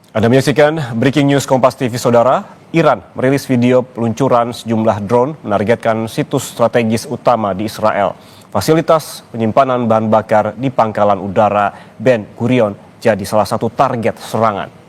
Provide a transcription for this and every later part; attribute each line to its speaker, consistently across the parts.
Speaker 1: Anda menyaksikan Breaking News Kompas TV, Saudara. Iran merilis video peluncuran sejumlah drone menargetkan situs strategis utama di Israel. Fasilitas penyimpanan bahan bakar di pangkalan udara Ben Gurion jadi salah satu target serangan.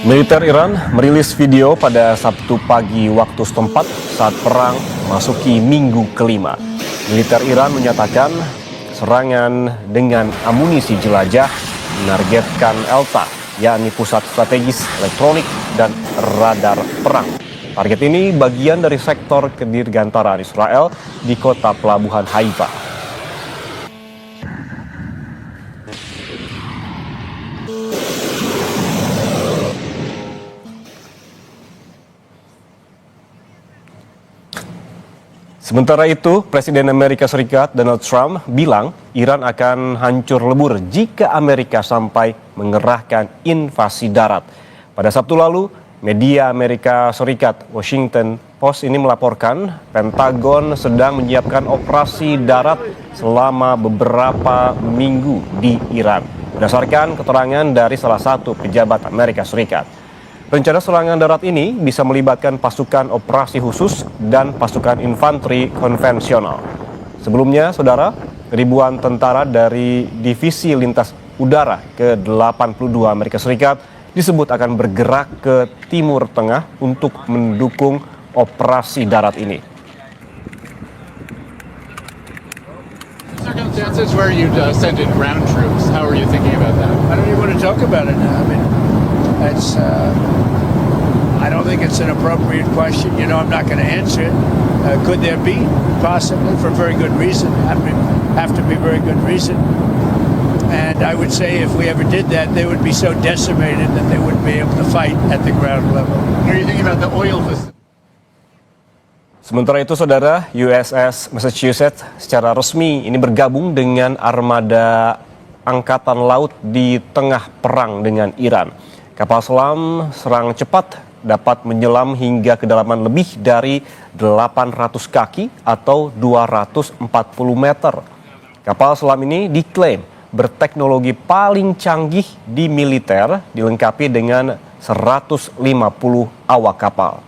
Speaker 1: Militer Iran merilis video pada Sabtu pagi waktu setempat saat perang memasuki minggu kelima. Militer Iran menyatakan serangan dengan amunisi jelajah menargetkan Elta, yakni pusat strategis elektronik dan radar perang. Target ini bagian dari sektor kedirgantaraan Israel di kota pelabuhan Haifa. Sementara itu, Presiden Amerika Serikat Donald Trump bilang Iran akan hancur lebur jika Amerika sampai mengerahkan invasi darat. Pada Sabtu lalu, media Amerika Serikat Washington Post ini melaporkan Pentagon sedang menyiapkan operasi darat selama beberapa minggu di Iran. Berdasarkan keterangan dari salah satu pejabat Amerika Serikat. Rencana serangan darat ini bisa melibatkan pasukan operasi khusus dan pasukan infanteri konvensional. Sebelumnya, Saudara, ribuan tentara dari Divisi Lintas Udara ke-82 Amerika Serikat disebut akan bergerak ke Timur Tengah untuk mendukung operasi darat ini.
Speaker 2: Circumstances where you'd send in ground troops, how are you thinking about that?
Speaker 3: I don't even want to talk about it now. I mean, it's, I don't think it's an appropriate question. You know, I'm not going to answer it. Could there be? Possibly, for very good reason. Have to be very good reason. And I would say if we ever did that, they would be so decimated that they wouldn't be able to fight at the ground level.
Speaker 2: Are you thinking about the oil facility?
Speaker 1: Sementara itu, Saudara, USS Massachusetts secara resmi ini bergabung dengan armada angkatan laut di tengah perang dengan Iran. Kapal selam serang cepat dapat menyelam hingga kedalaman lebih dari 800 kaki atau 240 meter. Kapal selam ini diklaim berteknologi paling canggih di militer, dilengkapi dengan 150 awak kapal.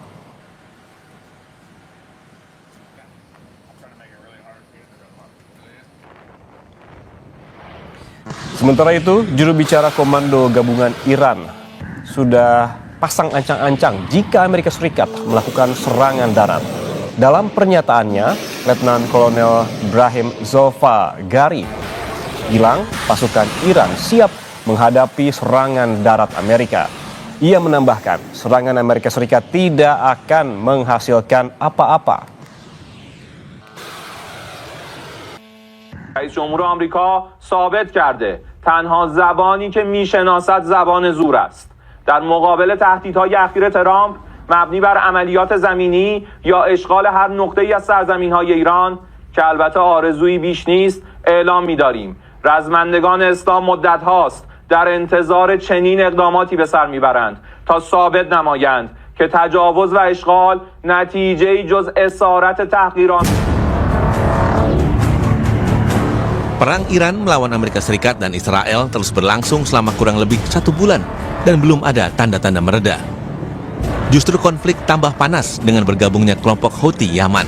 Speaker 1: Sementara itu, juru bicara Komando Gabungan Iran sudah pasang ancang-ancang jika Amerika Serikat melakukan serangan darat. Dalam pernyataannya, Letnan Kolonel Ibrahim Zolfagari bilang pasukan Iran siap menghadapi serangan darat Amerika. Ia menambahkan, serangan Amerika Serikat tidak akan menghasilkan apa-apa.
Speaker 4: رئیس جمهور آمریکا ثابت کرده تنها زبانی که میشناسد زبان زور است. در مقابل تهدیدهای اخیر ترامپ مبنی بر عملیات زمینی یا اشغال هر نقطه‌ای از سرزمین‌های ایران که البته آرزویی بیش نیست اعلام می‌داریم. رزمندگان اسلام مدت هاست در انتظار چنین اقداماتی به سر میبرند تا ثابت نمایند که تجاوز و اشغال نتیجه‌ای جز اسارت تحقیرآمیز.
Speaker 5: Perang Iran melawan Amerika Serikat dan Israel terus berlangsung selama kurang lebih 1 bulan dan belum ada tanda-tanda mereda. Justru konflik tambah panas dengan bergabungnya kelompok Houthi Yaman.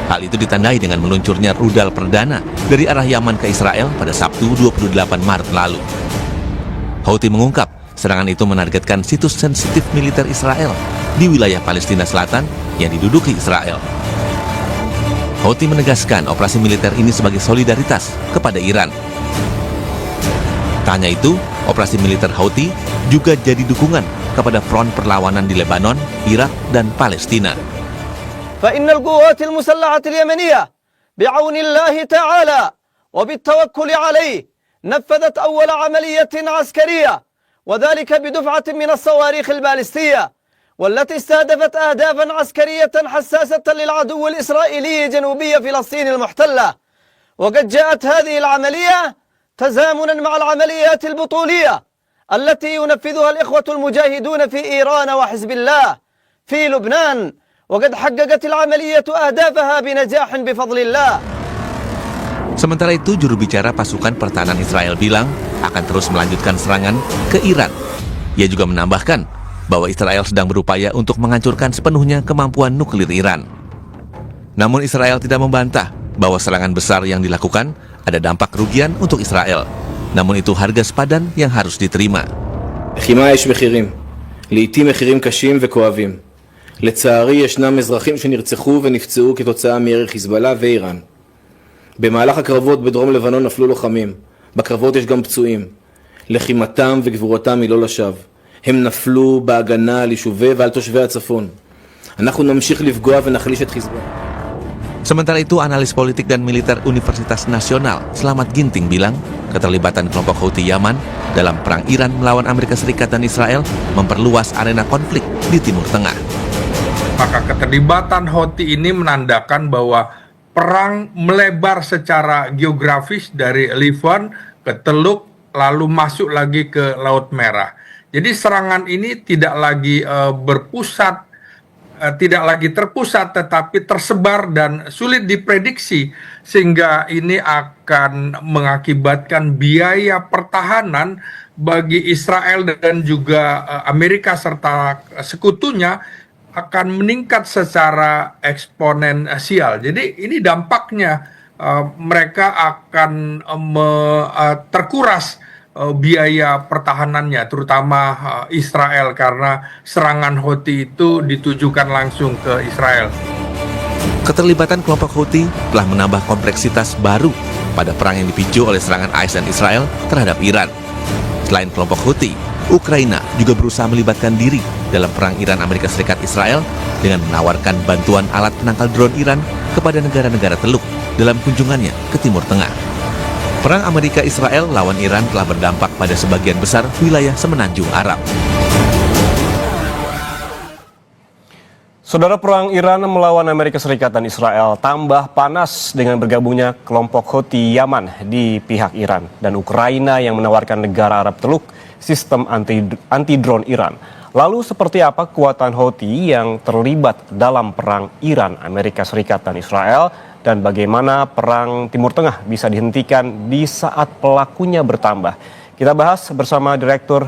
Speaker 5: Hal itu ditandai dengan meluncurnya rudal perdana dari arah Yaman ke Israel pada Sabtu 28 Maret lalu. Houthi mengungkap serangan itu menargetkan situs sensitif militer Israel di wilayah Palestina Selatan yang diduduki Israel. Houthi menegaskan operasi militer ini sebagai solidaritas kepada Iran. Tak hanya itu, operasi militer Houthi juga jadi dukungan kepada front perlawanan di Lebanon, Irak, dan Palestina.
Speaker 6: فإن القوات المسلحة اليمنية بعون الله تعالى وبالتوكل عليه نفذت أول عملية عسكرية وذلك بدفعة من الصواريخ البالستية والتي استهدفت أهدافا عسكرية حساسة للعدو الإسرائيلي جنوبي فلسطين المحتلة. وقد جاءت هذه العملية تزامنا مع العمليات البطولية التي ينفذها الإخوة المجاهدون في إيران وحزب الله في لبنان، وقد حققت العملية أهدافها بنجاح بفضل الله.
Speaker 5: Sementara itu, juru bicara pasukan pertahanan Israel bilang akan terus melanjutkan serangan ke Iran. Ia juga menambahkan bahwa Israel sedang berupaya untuk menghancurkan sepenuhnya kemampuan nuklir Iran. Namun Israel tidak membantah bahwa serangan besar yang dilakukan ada dampak kerugian untuk Israel. Namun itu harga sepadan yang harus diterima.
Speaker 7: לחימה יש מחירים, לעתים מחירים קשים וכואבים. לצערי ישנם אזרחים שנרצחו ונפצעו כתוצאה מירי חיזבאללה ואיראן. במהלך הקרבות בדרום לבנון נפלו לוחמים. בקרבות יש גם פצועים. לחימתם וגבורתם היא לא לשווא. הם נפלו בהגנה על יישובי ועל תושבי הצפון. אנחנו נמשיך לפגוע ונחליש את חיזבאללה.
Speaker 5: Sementara itu, analis politik dan militer Universitas Nasional Slamet Ginting bilang keterlibatan kelompok Houthi Yaman dalam perang Iran melawan Amerika Serikat dan Israel memperluas arena konflik di Timur Tengah.
Speaker 8: Maka keterlibatan Houthi ini menandakan bahwa perang melebar secara geografis dari Livan ke Teluk lalu masuk lagi ke Laut Merah. Jadi serangan ini tidak lagi tidak lagi terpusat tetapi tersebar dan sulit diprediksi, sehingga ini akan mengakibatkan biaya pertahanan bagi Israel dan juga Amerika serta sekutunya akan meningkat secara eksponensial. Jadi ini dampaknya mereka akan terkuras biaya pertahanannya, terutama Israel, karena serangan Houthi itu ditujukan langsung ke Israel.
Speaker 5: Keterlibatan kelompok Houthi telah menambah kompleksitas baru pada perang yang dipicu oleh serangan AS dan Israel terhadap Iran. Selain kelompok Houthi, Ukraina juga berusaha melibatkan diri dalam perang Iran-Amerika Serikat-Israel dengan menawarkan bantuan alat penangkal drone Iran kepada negara-negara Teluk dalam kunjungannya ke Timur Tengah. Perang Amerika-Israel lawan Iran telah berdampak pada sebagian besar wilayah semenanjung Arab.
Speaker 1: Saudara, perang Iran melawan Amerika Serikat dan Israel tambah panas dengan bergabungnya kelompok Houthi Yaman di pihak Iran dan Ukraina yang menawarkan negara Arab Teluk sistem anti-drone Iran. Lalu seperti apa kekuatan Houthi yang terlibat dalam perang Iran, Amerika Serikat dan Israel, dan bagaimana perang Timur Tengah bisa dihentikan di saat pelakunya bertambah? Kita bahas bersama Direktur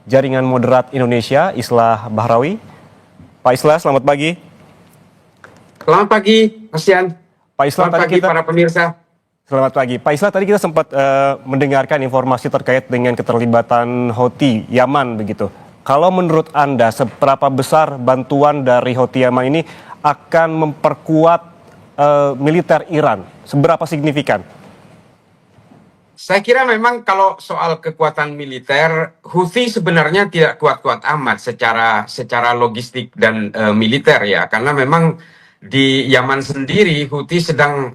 Speaker 1: Jaringan Moderat Indonesia, Islah Bahrawi. Pak Islah, selamat pagi.
Speaker 9: Selamat pagi, Mas Yan.
Speaker 1: Pak Islah,
Speaker 9: selamat pagi para pemirsa.
Speaker 1: Selamat pagi. Pak Islah, tadi kita sempat mendengarkan informasi terkait dengan keterlibatan Houthi Yaman begitu. Kalau menurut Anda, seberapa besar bantuan dari Houthi Yaman ini akan memperkuat militer Iran? Seberapa signifikan?
Speaker 9: Saya kira memang kalau soal kekuatan militer, Houthi sebenarnya tidak kuat-kuat amat secara logistik dan militer ya, karena memang di Yaman sendiri Houthi sedang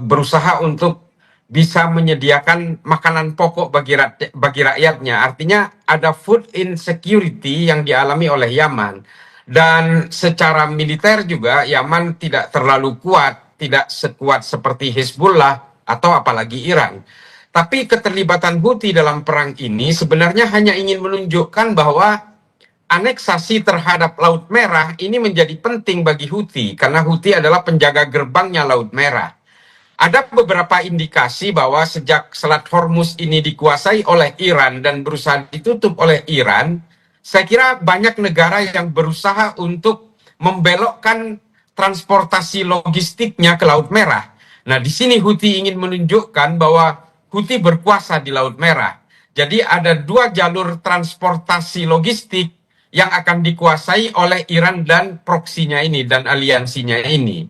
Speaker 9: berusaha untuk bisa menyediakan makanan pokok bagi rakyatnya. Artinya ada food insecurity yang dialami oleh Yaman. Dan secara militer juga Yaman tidak terlalu kuat, tidak sekuat seperti Hezbollah atau apalagi Iran. Tapi keterlibatan Houthi dalam perang ini sebenarnya hanya ingin menunjukkan bahwa aneksasi terhadap Laut Merah ini menjadi penting bagi Houthi, karena Houthi adalah penjaga gerbangnya Laut Merah. Ada beberapa indikasi bahwa sejak Selat Hormuz ini dikuasai oleh Iran dan berusaha ditutup oleh Iran, saya kira banyak negara yang berusaha untuk membelokkan transportasi logistiknya ke Laut Merah. Nah, di sini Houthi ingin menunjukkan bahwa Houthi berkuasa di Laut Merah. Jadi ada dua jalur transportasi logistik yang akan dikuasai oleh Iran dan proksinya ini, dan aliansinya ini.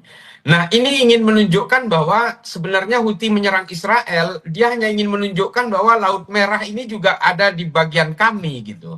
Speaker 9: Nah, ini ingin menunjukkan bahwa sebenarnya Houthi menyerang Israel, dia hanya ingin menunjukkan bahwa Laut Merah ini juga ada di bagian kami gitu.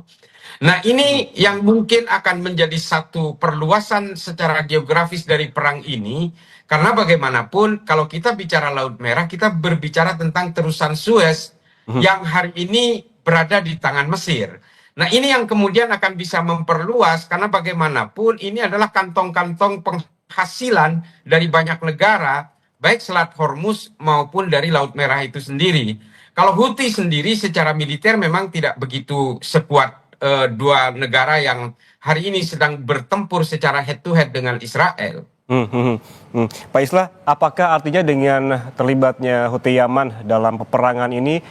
Speaker 9: Nah, ini yang mungkin akan menjadi satu perluasan secara geografis dari perang ini, karena bagaimanapun kalau kita bicara Laut Merah, kita berbicara tentang terusan Suez yang hari ini berada di tangan Mesir. Nah, ini yang kemudian akan bisa memperluas karena bagaimanapun ini adalah kantong-kantong penghasilan dari banyak negara, baik Selat Hormuz maupun dari Laut Merah itu sendiri. Kalau Houthi sendiri secara militer memang tidak begitu sekuat dua negara yang hari ini sedang bertempur secara head to head dengan Israel.
Speaker 1: Pak Islah, apakah artinya dengan terlibatnya Houthi Yaman dalam peperangan ini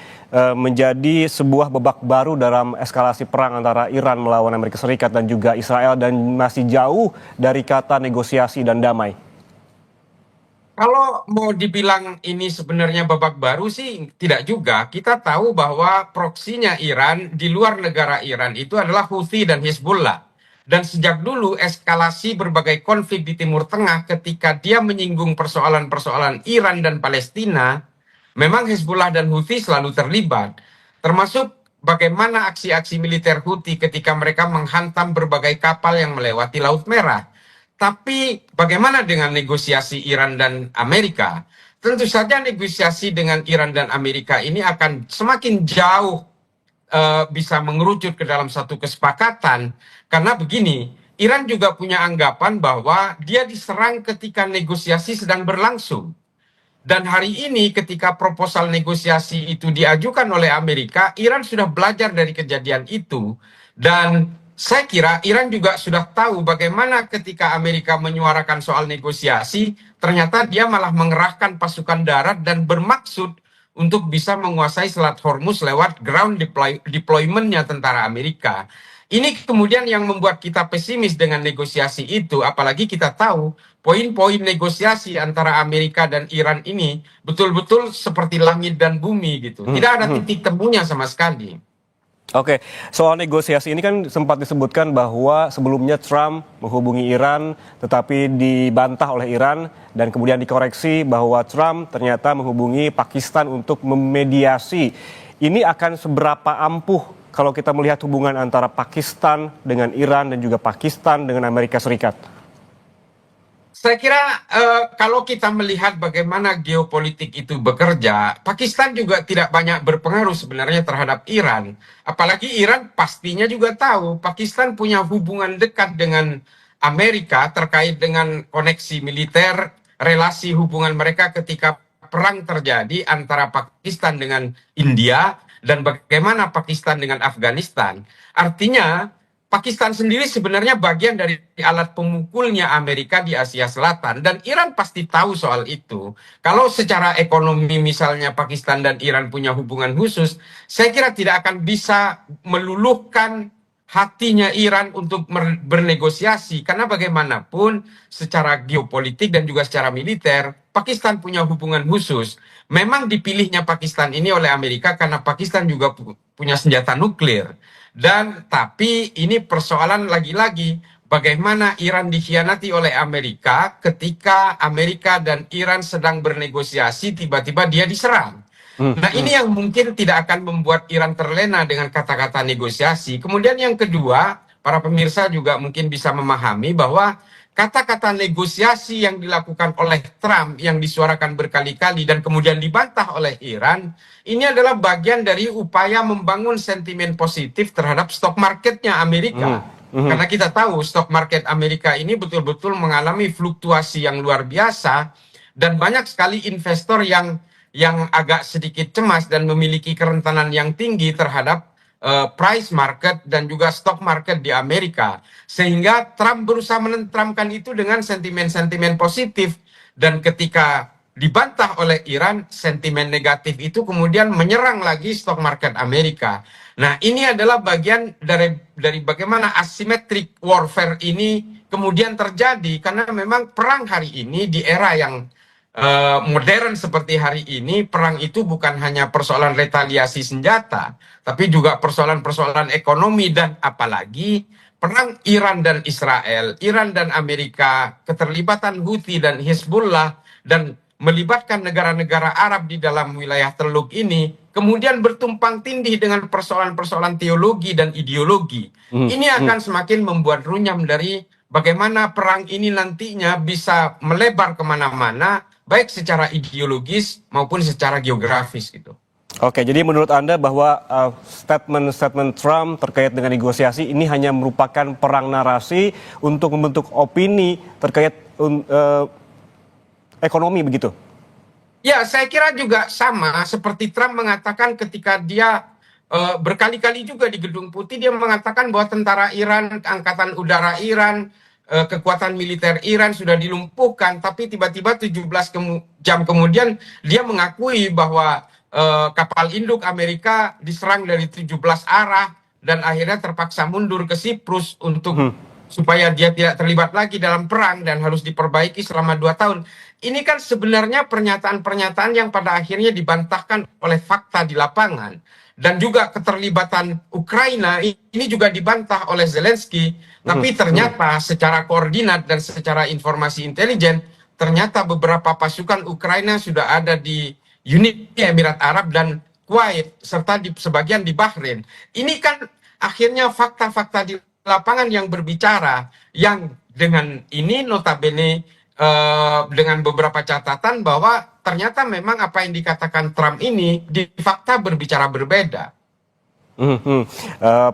Speaker 1: menjadi sebuah babak baru dalam eskalasi perang antara Iran melawan Amerika Serikat dan juga Israel dan masih jauh dari kata negosiasi dan damai?
Speaker 9: Kalau mau dibilang ini sebenarnya babak baru sih tidak juga. Kita tahu bahwa proksinya Iran di luar negara Iran itu adalah Houthi dan Hizbullah. Dan sejak dulu eskalasi berbagai konflik di Timur Tengah ketika dia menyinggung persoalan-persoalan Iran dan Palestina, memang Hizbullah dan Houthi selalu terlibat. Termasuk bagaimana aksi-aksi militer Houthi ketika mereka menghantam berbagai kapal yang melewati Laut Merah. Tapi bagaimana dengan negosiasi Iran dan Amerika? Tentu saja negosiasi dengan Iran dan Amerika ini akan semakin jauh bisa mengerucut ke dalam satu kesepakatan. Karena begini, Iran juga punya anggapan bahwa dia diserang ketika negosiasi sedang berlangsung. Dan hari ini ketika proposal negosiasi itu diajukan oleh Amerika, Iran sudah belajar dari kejadian itu. Dan saya kira Iran juga sudah tahu bagaimana ketika Amerika menyuarakan soal negosiasi, ternyata dia malah mengerahkan pasukan darat dan bermaksud untuk bisa menguasai Selat Hormuz lewat ground deployment-nya tentara Amerika. Ini kemudian yang membuat kita pesimis dengan negosiasi itu, apalagi kita tahu poin-poin negosiasi antara Amerika dan Iran ini betul-betul seperti langit dan bumi gitu. Tidak ada titik temunya sama sekali.
Speaker 1: Oke, soal negosiasi ini kan sempat disebutkan bahwa sebelumnya Trump menghubungi Iran tetapi dibantah oleh Iran dan kemudian dikoreksi bahwa Trump ternyata menghubungi Pakistan untuk memediasi. Ini akan seberapa ampuh kalau kita melihat hubungan antara Pakistan dengan Iran dan juga Pakistan dengan Amerika Serikat?
Speaker 9: Saya kira kalau kita melihat bagaimana geopolitik itu bekerja, Pakistan juga tidak banyak berpengaruh sebenarnya terhadap Iran. Apalagi Iran pastinya juga tahu Pakistan punya hubungan dekat dengan Amerika terkait dengan koneksi militer, relasi hubungan mereka ketika perang terjadi antara Pakistan dengan India dan bagaimana Pakistan dengan Afghanistan. Artinya Pakistan sendiri sebenarnya bagian dari alat pemukulnya Amerika di Asia Selatan. Dan Iran pasti tahu soal itu. Kalau secara ekonomi misalnya Pakistan dan Iran punya hubungan khusus, saya kira tidak akan bisa meluluhkan hatinya Iran untuk bernegosiasi. Karena bagaimanapun secara geopolitik dan juga secara militer, Pakistan punya hubungan khusus. Memang dipilihnya Pakistan ini oleh Amerika karena Pakistan juga punya senjata nuklir. Dan tapi ini persoalan lagi-lagi bagaimana Iran dikhianati oleh Amerika ketika Amerika dan Iran sedang bernegosiasi tiba-tiba dia diserang. Nah ini yang mungkin tidak akan membuat Iran terlena dengan kata-kata negosiasi. Kemudian yang kedua, para pemirsa juga mungkin bisa memahami bahwa kata-kata negosiasi yang dilakukan oleh Trump yang disuarakan berkali-kali dan kemudian dibantah oleh Iran, ini adalah bagian dari upaya membangun sentimen positif terhadap stok marketnya Amerika. Karena kita tahu stok market Amerika ini betul-betul mengalami fluktuasi yang luar biasa dan banyak sekali investor yang agak sedikit cemas dan memiliki kerentanan yang tinggi terhadap price market dan juga stock market di Amerika. Sehingga Trump berusaha menenteramkan itu dengan sentimen-sentimen positif. Dan ketika dibantah oleh Iran, sentimen negatif itu kemudian menyerang lagi stock market Amerika. Nah ini adalah bagian dari bagaimana asymmetric warfare ini kemudian terjadi. Karena memang perang hari ini di era yang modern seperti hari ini, perang itu bukan hanya persoalan retaliasi senjata, tapi juga persoalan-persoalan ekonomi dan apalagi perang Iran dan Israel, Iran dan Amerika, keterlibatan Houthi dan Hizbullah dan melibatkan negara-negara Arab di dalam wilayah Teluk ini, kemudian bertumpang tindih dengan persoalan-persoalan teologi dan ideologi. Ini akan semakin membuat runyam dari bagaimana perang ini nantinya bisa melebar kemana-mana, baik secara ideologis maupun secara geografis gitu.
Speaker 1: Oke, jadi menurut Anda bahwa statement-statement Trump terkait dengan negosiasi ini hanya merupakan perang narasi untuk membentuk opini terkait ekonomi begitu?
Speaker 9: Ya, saya kira juga sama seperti Trump mengatakan ketika dia berkali-kali juga di Gedung Putih dia mengatakan bahwa tentara Iran, angkatan udara Iran, kekuatan militer Iran sudah dilumpuhkan, tapi tiba-tiba 17 jam kemudian dia mengakui bahwa kapal induk Amerika diserang dari 17 arah dan akhirnya terpaksa mundur ke Siprus untuk supaya dia tidak terlibat lagi dalam perang dan harus diperbaiki selama 2 tahun. Ini kan sebenarnya pernyataan-pernyataan yang pada akhirnya dibantahkan oleh fakta di lapangan. Dan juga keterlibatan Ukraina ini juga dibantah oleh Zelensky. Tapi ternyata secara koordinat dan secara informasi intelijen, ternyata beberapa pasukan Ukraina sudah ada di Uni Emirat Arab dan Kuwait, serta sebagian di Bahrain. Ini kan akhirnya fakta-fakta di lapangan yang berbicara, yang dengan ini notabene dengan beberapa catatan bahwa ternyata memang apa yang dikatakan Trump ini di fakta berbicara berbeda.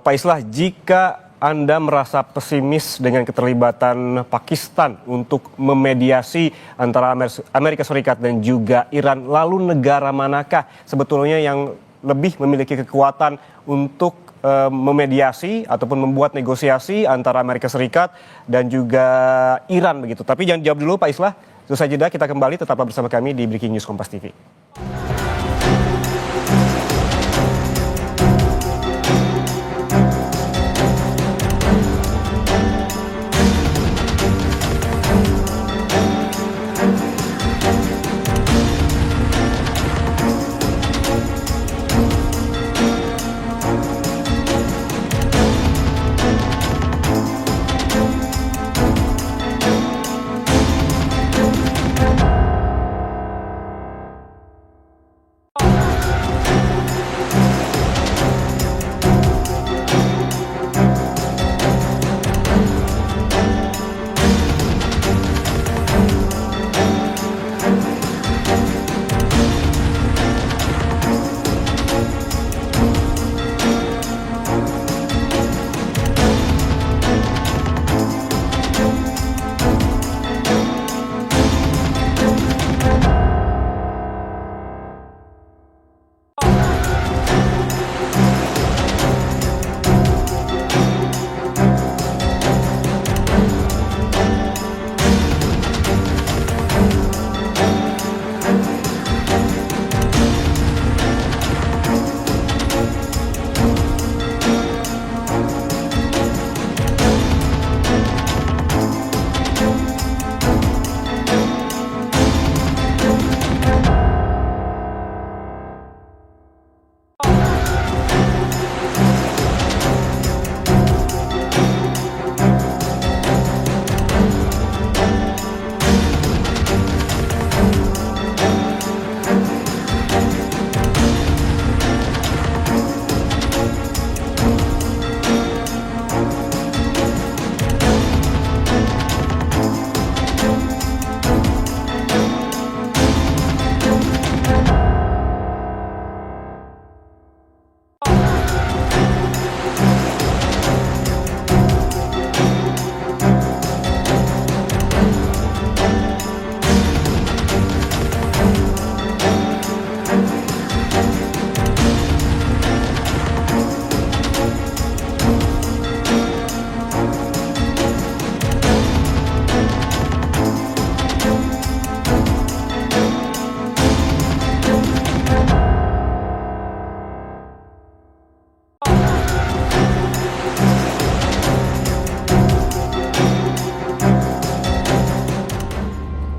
Speaker 1: Pak Islah, jika Anda merasa pesimis dengan keterlibatan Pakistan untuk memediasi antara Amerika Serikat dan juga Iran, lalu negara manakah sebetulnya yang lebih memiliki kekuatan untuk memediasi ataupun membuat negosiasi antara Amerika Serikat dan juga Iran begitu? Tapi jangan jawab dulu Pak Islah, setelah jeda kita kembali, tetaplah bersama kami di Breaking News Kompas TV.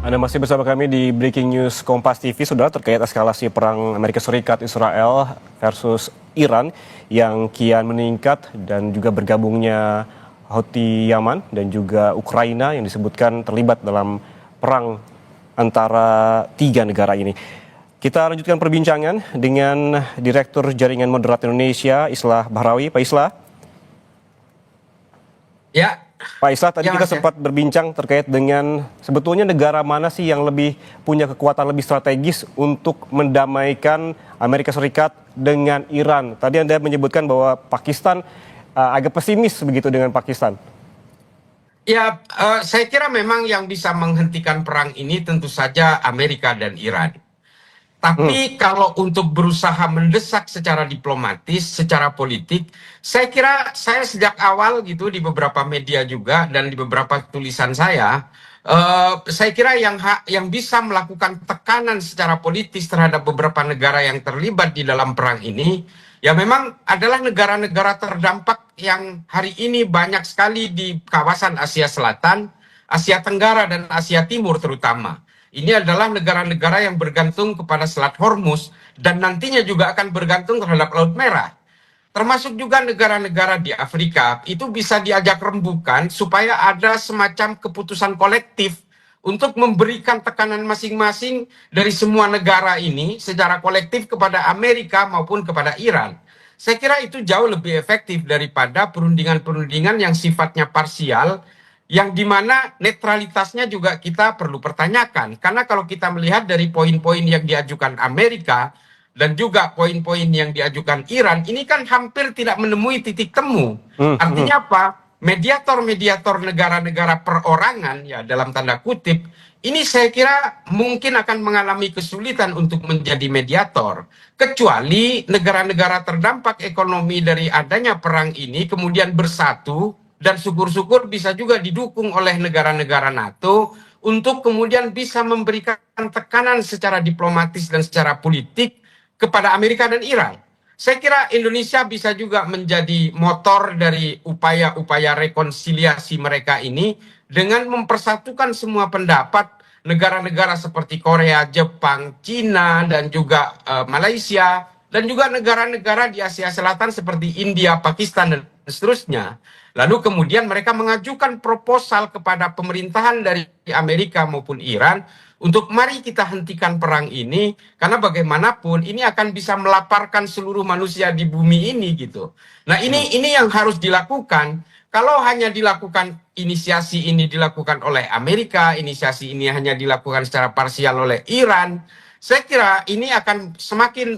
Speaker 1: Anda masih bersama kami di Breaking News Kompas TV, saudara, terkait eskalasi perang Amerika Serikat Israel versus Iran yang kian meningkat dan juga bergabungnya Houthi Yaman dan juga Ukraina yang disebutkan terlibat dalam perang antara 3 negara ini. Kita lanjutkan perbincangan dengan Direktur Jaringan Moderat Indonesia, Islah Bahrawi. Pak Islah.
Speaker 9: Ya,
Speaker 1: Pak Islah, tadi
Speaker 9: Ya,
Speaker 1: kita
Speaker 9: Mas, ya.
Speaker 1: sempat berbincang terkait dengan sebetulnya negara mana sih yang lebih punya kekuatan lebih strategis untuk mendamaikan Amerika Serikat dengan Iran. Tadi Anda menyebutkan bahwa Pakistan agak pesimis begitu dengan Pakistan.
Speaker 9: Ya, saya kira memang yang bisa menghentikan perang ini tentu saja Amerika dan Iran. Tapi kalau untuk berusaha mendesak secara diplomatis, secara politik, saya kira saya sejak awal gitu di beberapa media juga dan di beberapa tulisan saya kira yang bisa melakukan tekanan secara politis terhadap beberapa negara yang terlibat di dalam perang ini, ya memang adalah negara-negara terdampak yang hari ini banyak sekali di kawasan Asia Selatan, Asia Tenggara, dan Asia Timur terutama. Ini adalah negara-negara yang bergantung kepada Selat Hormuz dan nantinya juga akan bergantung terhadap Laut Merah. Termasuk juga negara-negara di Afrika, itu bisa diajak rembukan supaya ada semacam keputusan kolektif untuk memberikan tekanan masing-masing dari semua negara ini secara kolektif kepada Amerika maupun kepada Iran. Saya kira itu jauh lebih efektif daripada perundingan-perundingan yang sifatnya parsial, yang dimana netralitasnya juga kita perlu pertanyakan. Karena kalau kita melihat dari poin-poin yang diajukan Amerika dan juga poin-poin yang diajukan Iran, ini kan hampir tidak menemui titik temu. Artinya apa? Mediator-mediator negara-negara perorangan, ya dalam tanda kutip, ini saya kira mungkin akan mengalami kesulitan untuk menjadi mediator. Kecuali negara-negara terdampak ekonomi dari adanya perang ini kemudian bersatu, dan syukur-syukur bisa juga didukung oleh negara-negara NATO untuk kemudian bisa memberikan tekanan secara diplomatis dan secara politik kepada Amerika dan Iran. Saya kira Indonesia bisa juga menjadi motor dari upaya-upaya rekonsiliasi mereka ini dengan mempersatukan semua pendapat negara-negara seperti Korea, Jepang, Cina, dan juga Malaysia, dan juga negara-negara di Asia Selatan seperti India, Pakistan, dan seterusnya. Lalu kemudian mereka mengajukan proposal kepada pemerintahan dari Amerika maupun Iran untuk mari kita hentikan perang ini, karena bagaimanapun ini akan bisa melaparkan seluruh manusia di bumi ini gitu. Nah ini yang harus dilakukan. Kalau hanya dilakukan inisiasi ini dilakukan oleh Amerika, inisiasi ini hanya dilakukan secara parsial oleh Iran, saya kira ini akan semakin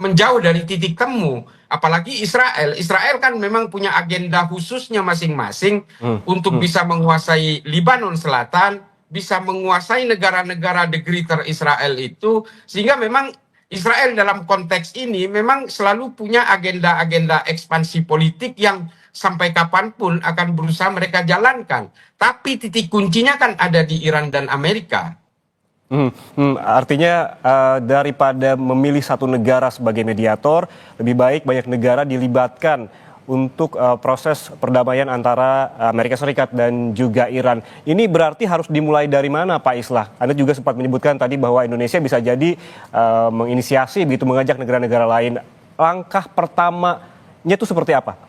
Speaker 9: menjauh dari titik temu. Apalagi Israel kan memang punya agenda khususnya masing-masing untuk bisa menguasai Libanon Selatan, bisa menguasai negara-negara the Greater Israel itu, sehingga memang Israel dalam konteks ini memang selalu punya agenda-agenda ekspansi politik yang sampai kapanpun akan berusaha mereka jalankan. Tapi titik kuncinya kan ada di Iran dan Amerika.
Speaker 1: Artinya daripada memilih satu negara sebagai mediator, lebih baik banyak negara dilibatkan untuk proses perdamaian antara Amerika Serikat dan juga Iran. Ini berarti harus dimulai dari mana, Pak Islah? Anda juga sempat menyebutkan tadi bahwa Indonesia bisa jadi menginisiasi begitu, mengajak negara-negara lain. Langkah pertamanya itu seperti apa?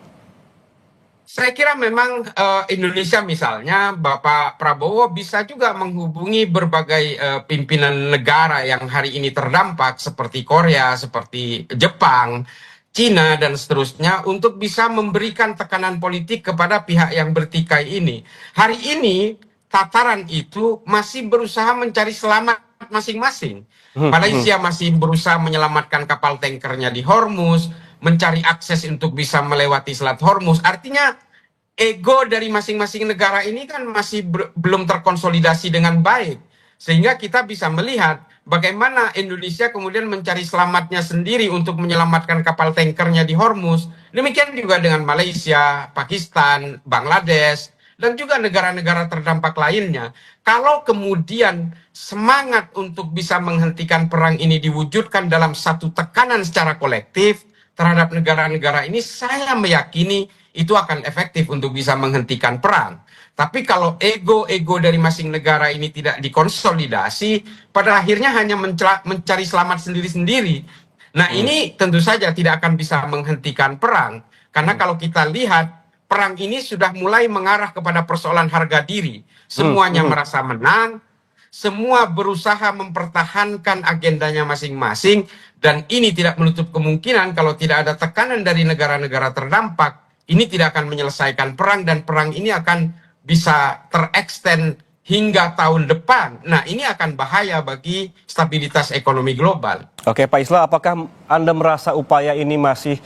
Speaker 9: Saya kira memang Indonesia misalnya Bapak Prabowo bisa juga menghubungi berbagai pimpinan negara yang hari ini terdampak seperti Korea, seperti Jepang, Cina, dan seterusnya untuk bisa memberikan tekanan politik kepada pihak yang bertikai ini. Hari ini tataran itu masih berusaha mencari selamat masing-masing. Malaysia masih berusaha menyelamatkan kapal tankernya di Hormuz, mencari akses untuk bisa melewati Selat Hormuz. Artinya ego dari masing-masing negara ini kan masih belum terkonsolidasi dengan baik. Sehingga kita bisa melihat bagaimana Indonesia kemudian mencari selamatnya sendiri untuk menyelamatkan kapal tankernya di Hormuz. Demikian juga dengan Malaysia, Pakistan, Bangladesh, dan juga negara-negara terdampak lainnya. Kalau kemudian semangat untuk bisa menghentikan perang ini diwujudkan dalam satu tekanan secara kolektif terhadap negara-negara ini, saya meyakini itu akan efektif untuk bisa menghentikan perang. Tapi kalau ego-ego dari masing negara ini tidak dikonsolidasi, pada akhirnya hanya mencari selamat sendiri-sendiri. Nah ini tentu saja tidak akan bisa menghentikan perang. Karena kalau kita lihat, perang ini sudah mulai mengarah kepada persoalan harga diri. Semuanya merasa menang, semua berusaha mempertahankan agendanya masing-masing, dan ini tidak menutup kemungkinan kalau tidak ada tekanan dari negara-negara terdampak, ini tidak akan menyelesaikan perang, dan perang ini akan bisa terextend hingga tahun depan, nah ini akan bahaya bagi stabilitas ekonomi global.
Speaker 1: Oke, Pak Islah, apakah Anda merasa upaya ini masih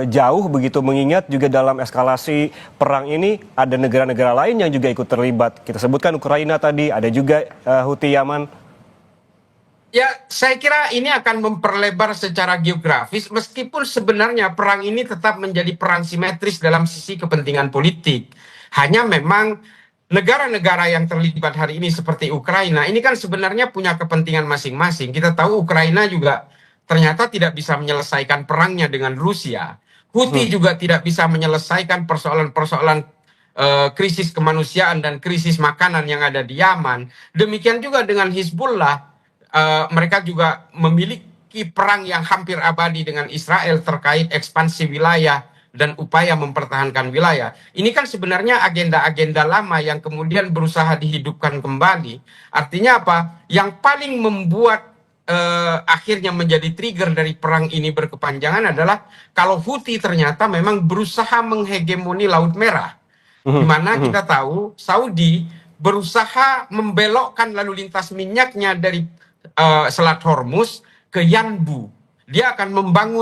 Speaker 1: jauh begitu, mengingat juga dalam eskalasi perang ini ada negara-negara lain yang juga ikut terlibat? Kita sebutkan Ukraina tadi, ada juga Houthi Yaman.
Speaker 9: Ya, saya kira ini akan memperlebar secara geografis, meskipun sebenarnya perang ini tetap menjadi perang simetris dalam sisi kepentingan politik. Hanya memang negara-negara yang terlibat hari ini seperti Ukraina, ini kan sebenarnya punya kepentingan masing-masing. Kita tahu Ukraina juga ternyata tidak bisa menyelesaikan perangnya dengan Rusia. Houthi juga tidak bisa menyelesaikan persoalan-persoalan krisis kemanusiaan dan krisis makanan yang ada di Yaman. Demikian juga dengan Hizbullah, mereka juga memiliki perang yang hampir abadi dengan Israel terkait ekspansi wilayah dan upaya mempertahankan wilayah. Ini kan sebenarnya agenda-agenda lama yang kemudian berusaha dihidupkan kembali. Artinya apa? Yang paling membuat akhirnya menjadi trigger dari perang ini berkepanjangan adalah kalau Houthi ternyata memang berusaha menghegemoni Laut Merah. Di mana kita tahu Saudi berusaha membelokkan lalu lintas minyaknya dari Selat Hormuz ke Yanbu. Dia akan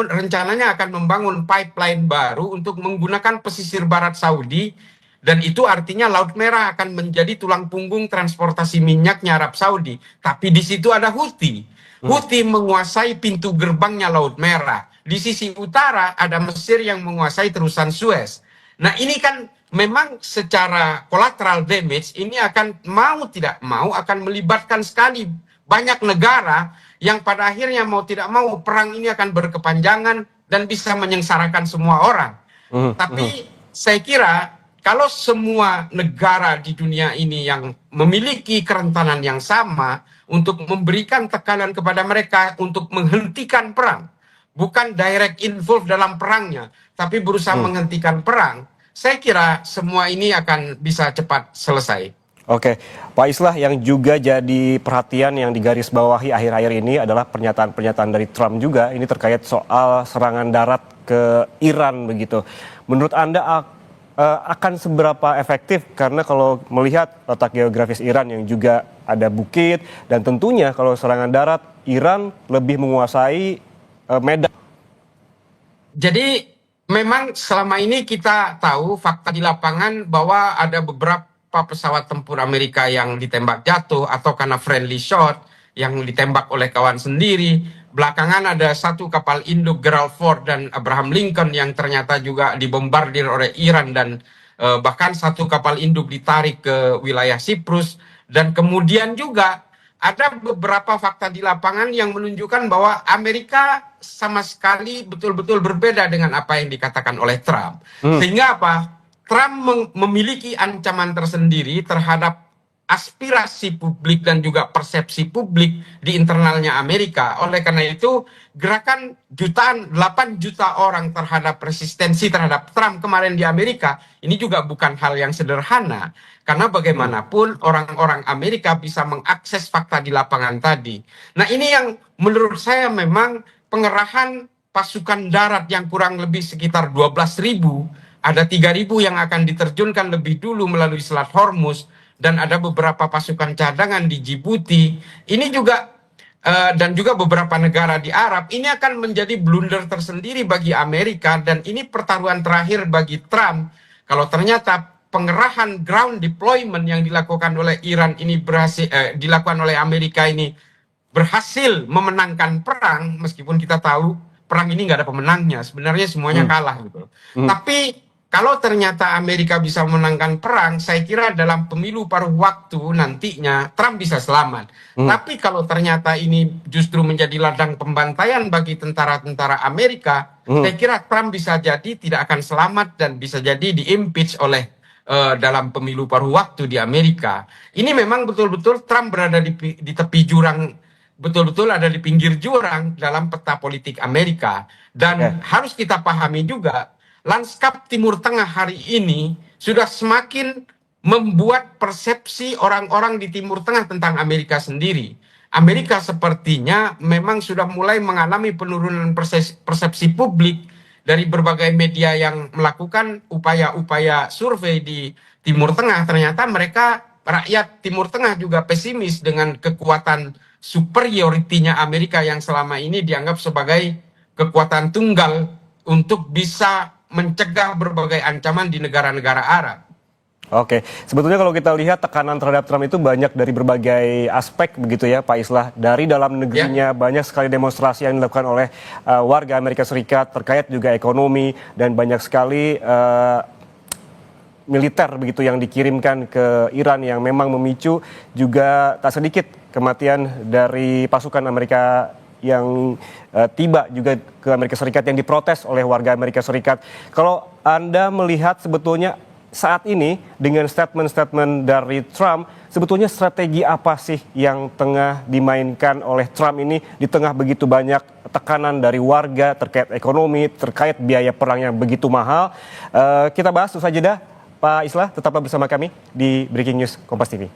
Speaker 9: rencananya akan membangun pipeline baru untuk menggunakan pesisir barat Saudi, dan itu artinya Laut Merah akan menjadi tulang punggung transportasi minyaknya Arab Saudi. Tapi di situ ada Houthi. Houthi menguasai pintu gerbangnya Laut Merah. Di sisi utara ada Mesir yang menguasai terusan Suez. Nah, ini kan memang secara collateral damage ini akan mau tidak mau akan melibatkan sekali banyak negara yang pada akhirnya mau tidak mau perang ini akan berkepanjangan dan bisa menyengsarakan semua orang. Tapi saya kira kalau semua negara di dunia ini yang memiliki kerentanan yang sama untuk memberikan tekanan kepada mereka untuk menghentikan perang, bukan direct involve dalam perangnya, tapi berusaha menghentikan perang, saya kira semua ini akan bisa cepat selesai.
Speaker 1: Oke, Pak Islah, yang juga jadi perhatian yang digarisbawahi akhir-akhir ini adalah pernyataan-pernyataan dari Trump juga, ini terkait soal serangan darat ke Iran begitu. Menurut Anda akan seberapa efektif? Karena kalau melihat letak geografis Iran yang juga ada bukit, dan tentunya kalau serangan darat, Iran lebih menguasai medan.
Speaker 9: Jadi memang selama ini kita tahu fakta di lapangan bahwa ada beberapa pesawat tempur Amerika yang ditembak jatuh atau karena friendly shot yang ditembak oleh kawan sendiri. Belakangan ada satu kapal induk Gerald Ford dan Abraham Lincoln yang ternyata juga dibombardir oleh Iran, dan bahkan satu kapal induk ditarik ke wilayah Siprus. Dan kemudian juga ada beberapa fakta di lapangan yang menunjukkan bahwa Amerika sama sekali betul-betul berbeda dengan apa yang dikatakan oleh Trump. Sehingga apa? Trump memiliki ancaman tersendiri terhadap aspirasi publik dan juga persepsi publik di internalnya Amerika. Oleh karena itu, gerakan 8 juta orang terhadap resistensi terhadap Trump kemarin di Amerika, ini juga bukan hal yang sederhana. Karena bagaimanapun orang-orang Amerika bisa mengakses fakta di lapangan tadi. Nah, ini yang menurut saya memang pengerahan pasukan darat yang kurang lebih sekitar 12.000, ada 3.000 yang akan diterjunkan lebih dulu melalui Selat Hormuz, dan ada beberapa pasukan cadangan di Djibouti. Ini juga dan juga beberapa negara di Arab. Ini akan menjadi blunder tersendiri bagi Amerika, dan ini pertaruhan terakhir bagi Trump. Kalau ternyata pengerahan ground deployment yang dilakukan oleh Iran ini dilakukan oleh Amerika ini berhasil memenangkan perang, meskipun kita tahu perang ini nggak ada pemenangnya, sebenarnya semuanya kalah gitu. Tapi kalau ternyata Amerika bisa memenangkan perang, saya kira dalam pemilu paruh waktu nantinya Trump bisa selamat. Tapi kalau ternyata ini justru menjadi ladang pembantaian bagi tentara-tentara Amerika, saya kira Trump bisa jadi tidak akan selamat dan bisa jadi di-impeach oleh dalam pemilu paruh waktu di Amerika. Ini memang betul-betul Trump berada di tepi jurang, betul-betul ada di pinggir jurang dalam peta politik Amerika. Dan harus kita pahami juga, lanskap Timur Tengah hari ini sudah semakin membuat persepsi orang-orang di Timur Tengah tentang Amerika sendiri. Amerika sepertinya memang sudah mulai mengalami penurunan persepsi publik dari berbagai media yang melakukan upaya-upaya survei di Timur Tengah, ternyata rakyat Timur Tengah juga pesimis dengan kekuatan superioritinya Amerika yang selama ini dianggap sebagai kekuatan tunggal untuk bisa mencegah berbagai ancaman di negara-negara Arab.
Speaker 1: Oke, sebetulnya kalau kita lihat tekanan terhadap Trump itu banyak dari berbagai aspek begitu ya Pak Islah. Dari dalam negerinya banyak sekali demonstrasi yang dilakukan oleh warga Amerika Serikat terkait juga ekonomi dan banyak sekali militer begitu yang dikirimkan ke Iran yang memang memicu juga tak sedikit kematian dari pasukan Amerika yang tiba juga ke Amerika Serikat yang diprotes oleh warga Amerika Serikat. Kalau Anda melihat sebetulnya saat ini dengan statement-statement dari Trump, sebetulnya strategi apa sih yang tengah dimainkan oleh Trump ini di tengah begitu banyak tekanan dari warga terkait ekonomi, terkait biaya perang yang begitu mahal? Kita bahas usai jeda. Pak Islah, tetaplah bersama kami di Breaking News Kompas TV.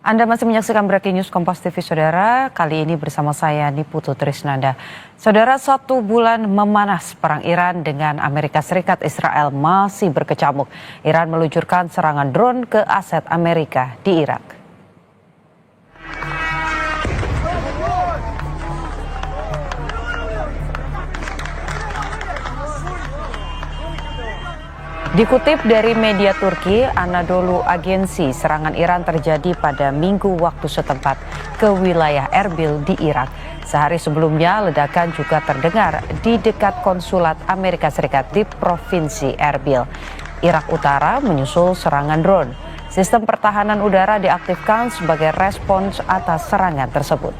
Speaker 10: Anda masih menyaksikan Breaking News Kompas TV, Saudara. Kali ini bersama saya, Niputu Trisnanda. Saudara, 1 bulan memanas perang Iran dengan Amerika Serikat, Israel masih berkecamuk. Iran meluncurkan serangan drone ke aset Amerika di Irak. Dikutip dari media Turki, Anadolu Agensi, serangan Iran terjadi pada Minggu waktu setempat ke wilayah Erbil di Irak. Sehari sebelumnya, ledakan juga terdengar di dekat konsulat Amerika Serikat di Provinsi Erbil. Irak Utara menyusul serangan drone. Sistem pertahanan udara diaktifkan sebagai respons atas serangan tersebut.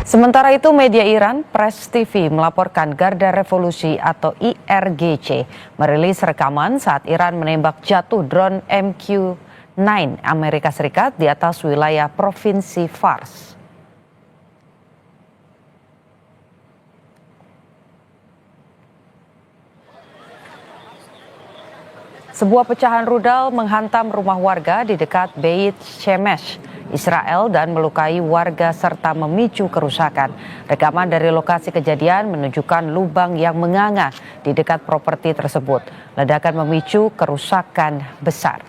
Speaker 10: Sementara itu, media Iran, Press TV, melaporkan Garda Revolusi atau IRGC merilis rekaman saat Iran menembak jatuh drone MQ-9 Amerika Serikat di atas wilayah Provinsi Fars. Sebuah pecahan rudal menghantam rumah warga di dekat Beit Shemesh, Israel, dan melukai warga serta memicu kerusakan. Rekaman dari lokasi kejadian menunjukkan lubang yang menganga di dekat properti tersebut. Ledakan memicu kerusakan besar.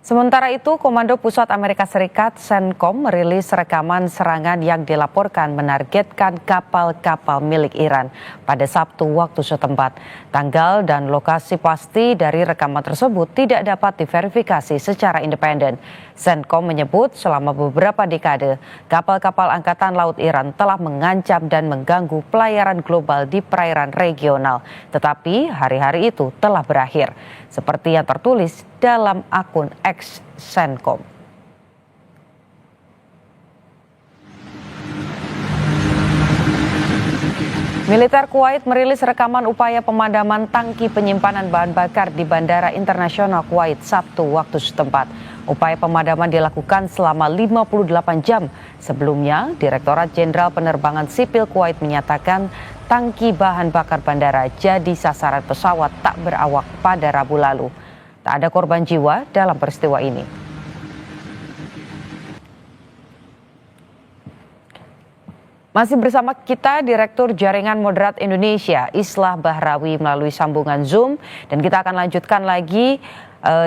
Speaker 10: Sementara itu, Komando Pusat Amerika Serikat CENTCOM merilis rekaman serangan yang dilaporkan menargetkan kapal-kapal milik Iran pada Sabtu waktu setempat. Tanggal dan lokasi pasti dari rekaman tersebut tidak dapat diverifikasi secara independen. CENTCOM menyebut selama beberapa dekade, kapal-kapal Angkatan Laut Iran telah mengancam dan mengganggu pelayaran global di perairan regional. Tetapi hari-hari itu telah berakhir, seperti yang tertulis dalam akun X CENTCOM. Militer Kuwait merilis rekaman upaya pemadaman tangki penyimpanan bahan bakar di Bandara Internasional Kuwait Sabtu waktu setempat. Upaya pemadaman dilakukan selama 58 jam. Sebelumnya, Direktorat Jenderal Penerbangan Sipil Kuwait menyatakan tangki bahan bakar bandara jadi sasaran pesawat tak berawak pada Rabu lalu. Tak ada korban jiwa dalam peristiwa ini. Masih bersama kita Direktur Jaringan Moderat Indonesia, Islah Bahrawi, melalui sambungan Zoom. Dan kita akan lanjutkan lagi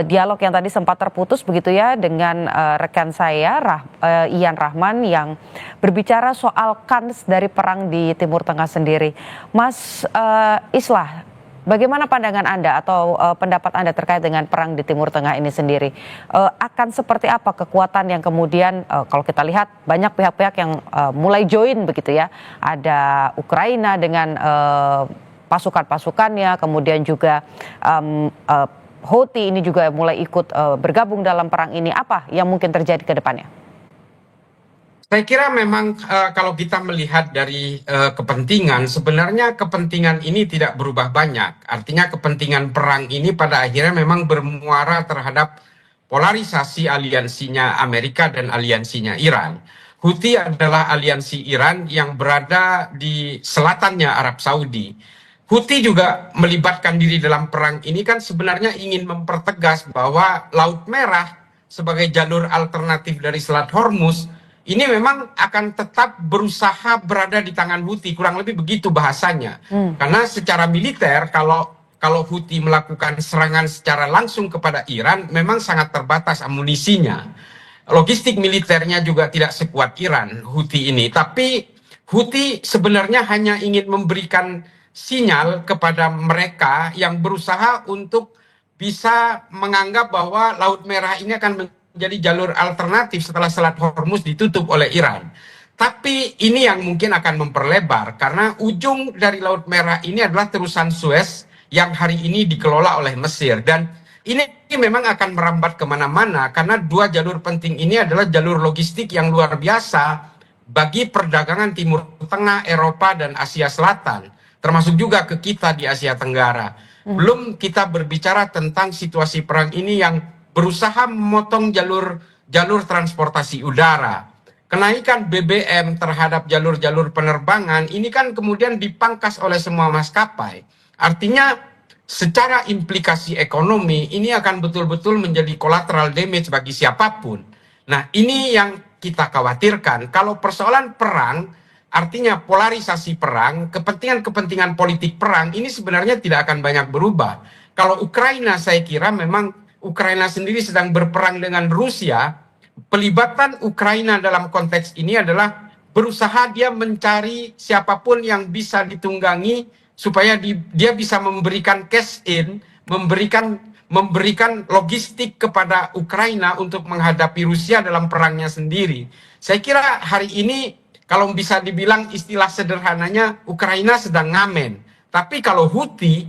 Speaker 10: dialog yang tadi sempat terputus begitu ya dengan rekan saya Ian Rahman yang berbicara soal kans dari perang di Timur Tengah sendiri. Mas Islah, bagaimana pandangan Anda atau pendapat Anda terkait dengan perang di Timur Tengah ini sendiri? Akan seperti apa kekuatan yang kemudian kalau kita lihat banyak pihak-pihak yang mulai join begitu ya. Ada Ukraina dengan pasukan-pasukannya, kemudian juga Houthi ini juga mulai ikut bergabung dalam perang ini. Apa yang mungkin terjadi ke depannya?
Speaker 9: Saya kira memang kalau kita melihat dari kepentingan, sebenarnya kepentingan ini tidak berubah banyak. Artinya kepentingan perang ini pada akhirnya memang bermuara terhadap polarisasi aliansinya Amerika dan aliansinya Iran. Houthi adalah aliansi Iran yang berada di selatannya Arab Saudi. Houthi juga melibatkan diri dalam perang ini kan sebenarnya ingin mempertegas bahwa Laut Merah sebagai jalur alternatif dari Selat Hormuz ini memang akan tetap berusaha berada di tangan Houthi, kurang lebih begitu bahasanya. Karena secara militer kalau Houthi melakukan serangan secara langsung kepada Iran memang sangat terbatas amunisinya. Logistik militernya juga tidak sekuat Iran Houthi ini, tapi Houthi sebenarnya hanya ingin memberikan sinyal kepada mereka yang berusaha untuk bisa menganggap bahwa Laut Merah ini akan menjadi jalur alternatif setelah Selat Hormuz ditutup oleh Iran. Tapi ini yang mungkin akan memperlebar karena ujung dari Laut Merah ini adalah terusan Suez yang hari ini dikelola oleh Mesir. Dan ini memang akan merambat kemana-mana karena dua jalur penting ini adalah jalur logistik yang luar biasa bagi perdagangan Timur Tengah, Eropa, dan Asia Selatan. Termasuk juga ke kita di Asia Tenggara. Belum kita berbicara tentang situasi perang ini yang berusaha memotong jalur transportasi udara. kenaikan BBM terhadap jalur-jalur penerbangan ini kan kemudian dipangkas oleh semua maskapai. Artinya secara implikasi ekonomi ini akan betul-betul menjadi collateral damage bagi siapapun. Nah, ini yang kita khawatirkan. Kalau persoalan perang, artinya polarisasi perang, kepentingan-kepentingan politik perang ini sebenarnya tidak akan banyak berubah. Kalau Ukraina, saya kira memang Ukraina sendiri sedang berperang dengan Rusia. Pelibatan Ukraina dalam konteks ini adalah berusaha dia mencari siapapun yang bisa ditunggangi supaya dia bisa memberikan cash in, memberikan logistik kepada Ukraina untuk menghadapi Rusia dalam perangnya sendiri. Saya kira hari ini kalau bisa dibilang istilah sederhananya Ukraina sedang ngamen. Tapi kalau Houthi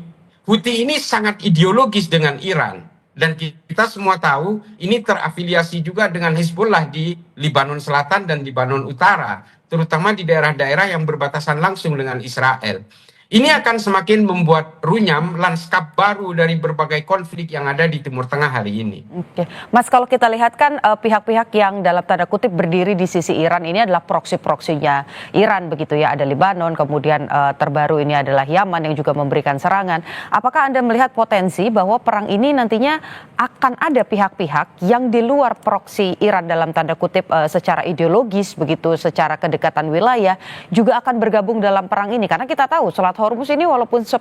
Speaker 9: ini sangat ideologis dengan Iran. Dan kita semua tahu ini terafiliasi juga dengan Hezbollah di Lebanon Selatan dan Lebanon Utara. Terutama di daerah-daerah yang berbatasan langsung dengan Israel. Ini akan semakin membuat runyam lanskap baru dari berbagai konflik yang ada di Timur Tengah hari ini.
Speaker 10: Oke, Mas, kalau kita lihat kan pihak-pihak yang dalam tanda kutip berdiri di sisi Iran ini adalah proksi-proksinya Iran begitu ya. Ada Lebanon, kemudian terbaru ini adalah Yaman yang juga memberikan serangan. Apakah Anda melihat potensi bahwa perang ini nantinya akan ada pihak-pihak yang di luar proksi Iran dalam tanda kutip secara ideologis begitu, secara kedekatan wilayah juga akan bergabung dalam perang ini? Karena kita tahu Selat Hormuz ini walaupun 15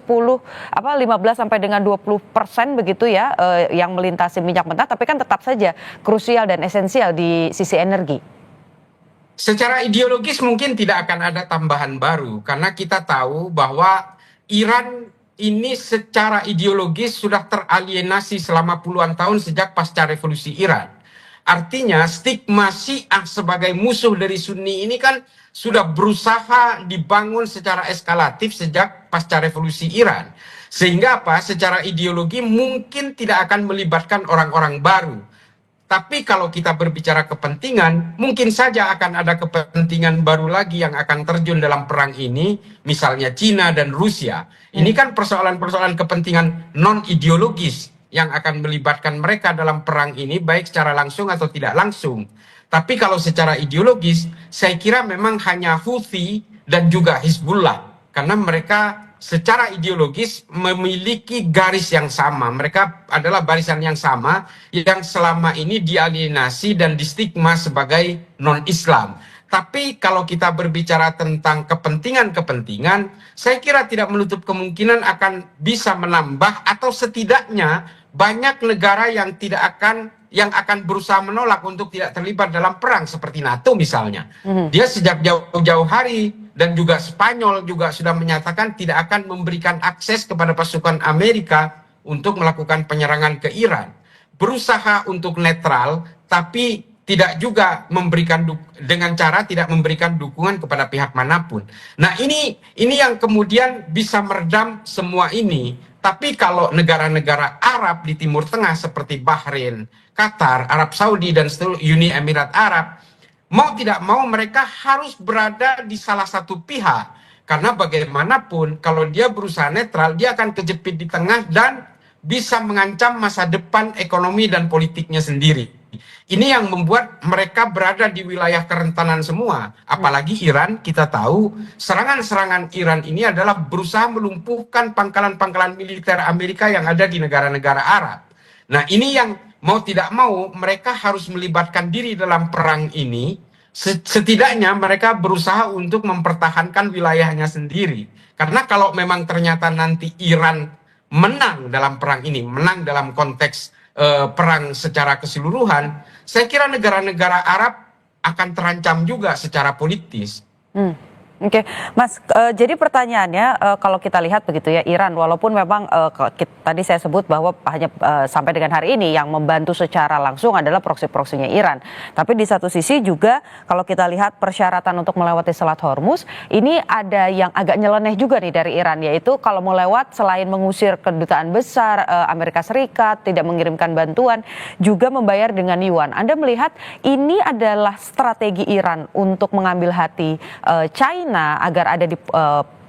Speaker 10: sampai dengan 20% begitu ya yang melintasi minyak mentah, tapi kan tetap saja krusial dan esensial di sisi energi.
Speaker 9: Secara ideologis mungkin tidak akan ada tambahan baru karena kita tahu bahwa Iran ini secara ideologis sudah teralienasi selama puluhan tahun sejak pasca revolusi Iran. Artinya stigma Syiah sebagai musuh dari Sunni ini kan sudah berusaha dibangun secara eskalatif sejak pasca revolusi Iran. Sehingga apa? Secara ideologi mungkin tidak akan melibatkan orang-orang baru. Tapi kalau kita berbicara kepentingan, mungkin saja akan ada kepentingan baru lagi yang akan terjun dalam perang ini, misalnya Cina dan Rusia. Ini kan persoalan-persoalan kepentingan non-ideologis yang akan melibatkan mereka dalam perang ini, baik secara langsung atau tidak langsung. Tapi kalau secara ideologis, saya kira memang hanya Houthi dan juga Hezbollah. Karena mereka secara ideologis memiliki garis yang sama. Mereka adalah barisan yang sama yang selama ini dialienasi dan distigma sebagai non-Islam. Tapi kalau kita berbicara tentang kepentingan-kepentingan, saya kira tidak menutup kemungkinan akan bisa menambah atau setidaknya banyak negara yang akan berusaha menolak untuk tidak terlibat dalam perang seperti NATO misalnya. Dia sejak jauh-jauh hari dan juga Spanyol juga sudah menyatakan tidak akan memberikan akses kepada pasukan Amerika untuk melakukan penyerangan ke Iran. Berusaha untuk netral tapi tidak juga memberikan dengan cara tidak memberikan dukungan kepada pihak manapun. Nah, ini yang kemudian bisa meredam semua ini. Tapi kalau negara-negara Arab di Timur Tengah seperti Bahrain, Qatar, Arab Saudi dan seluruh Uni Emirat Arab, mau tidak mau mereka harus berada di salah satu pihak. Karena bagaimanapun kalau dia berusaha netral, dia akan kejepit di tengah dan bisa mengancam masa depan ekonomi dan politiknya sendiri. Ini yang membuat mereka berada di wilayah kerentanan semua. Apalagi Iran, kita tahu serangan-serangan Iran ini adalah berusaha melumpuhkan pangkalan-pangkalan militer Amerika yang ada di negara-negara Arab. Nah, ini yang mau tidak mau mereka harus melibatkan diri dalam perang ini. Setidaknya mereka berusaha untuk mempertahankan wilayahnya sendiri. Karena kalau memang ternyata nanti Iran menang dalam perang ini, menang dalam konteks perang secara keseluruhan, saya kira negara-negara Arab akan terancam juga secara politis.
Speaker 10: Oke, Mas, jadi pertanyaannya kalau kita lihat begitu ya, Iran walaupun memang tadi saya sebut bahwa hanya sampai dengan hari ini yang membantu secara langsung adalah proksi-proksinya Iran. Tapi di satu sisi juga kalau kita lihat persyaratan untuk melewati Selat Hormuz, ini ada yang agak nyeleneh juga nih dari Iran, yaitu kalau mau lewat selain mengusir kedutaan besar Amerika Serikat, tidak mengirimkan bantuan, juga membayar dengan yuan. Anda melihat ini adalah strategi Iran untuk mengambil hati China agar ada di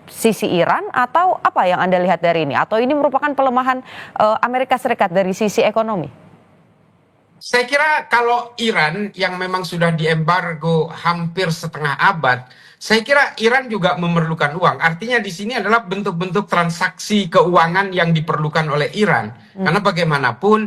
Speaker 10: sisi Iran, atau apa yang Anda lihat dari ini? Atau ini merupakan pelemahan Amerika Serikat dari sisi ekonomi?
Speaker 9: Saya kira kalau Iran yang memang sudah diembargo hampir setengah abad, saya kira Iran juga memerlukan uang. Artinya di sini adalah bentuk-bentuk transaksi keuangan yang diperlukan oleh Iran. Karena bagaimanapun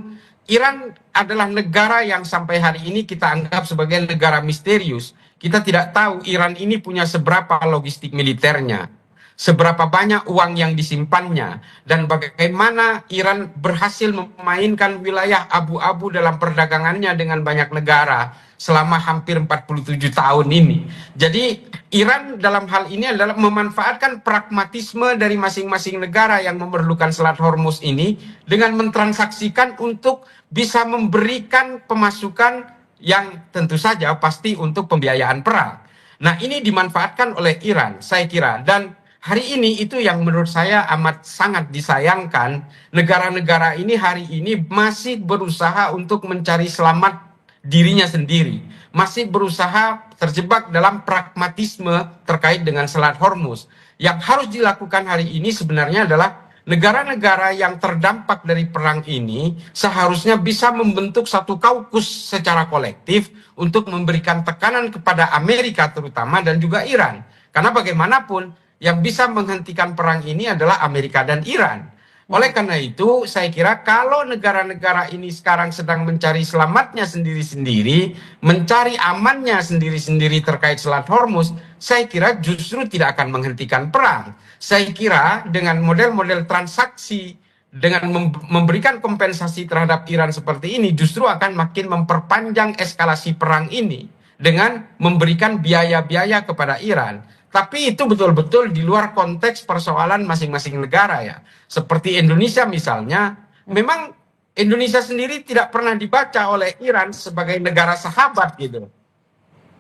Speaker 9: Iran adalah negara yang sampai hari ini kita anggap sebagai negara misterius. Kita tidak tahu Iran ini punya seberapa logistik militernya, seberapa banyak uang yang disimpannya, dan bagaimana Iran berhasil memainkan wilayah abu-abu dalam perdagangannya dengan banyak negara selama hampir 47 tahun ini. Jadi Iran dalam hal ini adalah memanfaatkan pragmatisme dari masing-masing negara yang memerlukan Selat Hormuz ini dengan mentransaksikan untuk bisa memberikan pemasukan yang tentu saja pasti untuk pembiayaan perang. Nah, ini dimanfaatkan oleh Iran, saya kira. Dan hari ini itu yang menurut saya amat sangat disayangkan. Negara-negara ini hari ini masih berusaha untuk mencari selamat dirinya sendiri. Masih berusaha terjebak dalam pragmatisme terkait dengan Selat Hormuz. Yang harus dilakukan hari ini sebenarnya adalah negara-negara yang terdampak dari perang ini seharusnya bisa membentuk satu kaukus secara kolektif untuk memberikan tekanan kepada Amerika terutama dan juga Iran. Karena bagaimanapun yang bisa menghentikan perang ini adalah Amerika dan Iran. Oleh karena itu, saya kira kalau negara-negara ini sekarang sedang mencari selamatnya sendiri-sendiri, mencari amannya sendiri-sendiri terkait Selat Hormuz, saya kira justru tidak akan menghentikan perang. Saya kira dengan model-model transaksi, dengan memberikan kompensasi terhadap Iran seperti ini, justru akan makin memperpanjang eskalasi perang ini dengan memberikan biaya-biaya kepada Iran. Tapi itu betul-betul di luar konteks persoalan masing-masing negara ya. Seperti Indonesia misalnya, memang Indonesia sendiri tidak pernah dibaca oleh Iran sebagai negara sahabat gitu.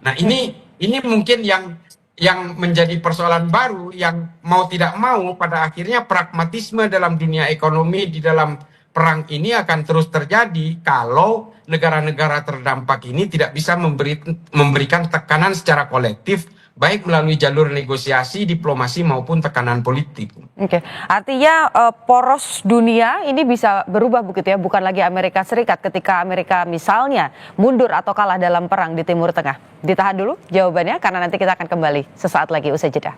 Speaker 9: Nah ini mungkin yang menjadi persoalan baru yang mau tidak mau pada akhirnya pragmatisme dalam dunia ekonomi di dalam perang ini akan terus terjadi kalau negara-negara terdampak ini tidak bisa memberikan tekanan secara kolektif baik melalui jalur negosiasi, diplomasi maupun tekanan politik.
Speaker 10: Oke, artinya poros dunia ini bisa berubah begitu ya, bukan lagi Amerika Serikat ketika Amerika misalnya mundur atau kalah dalam perang di Timur Tengah. Ditahan dulu jawabannya karena nanti kita akan kembali sesaat lagi usai jeda.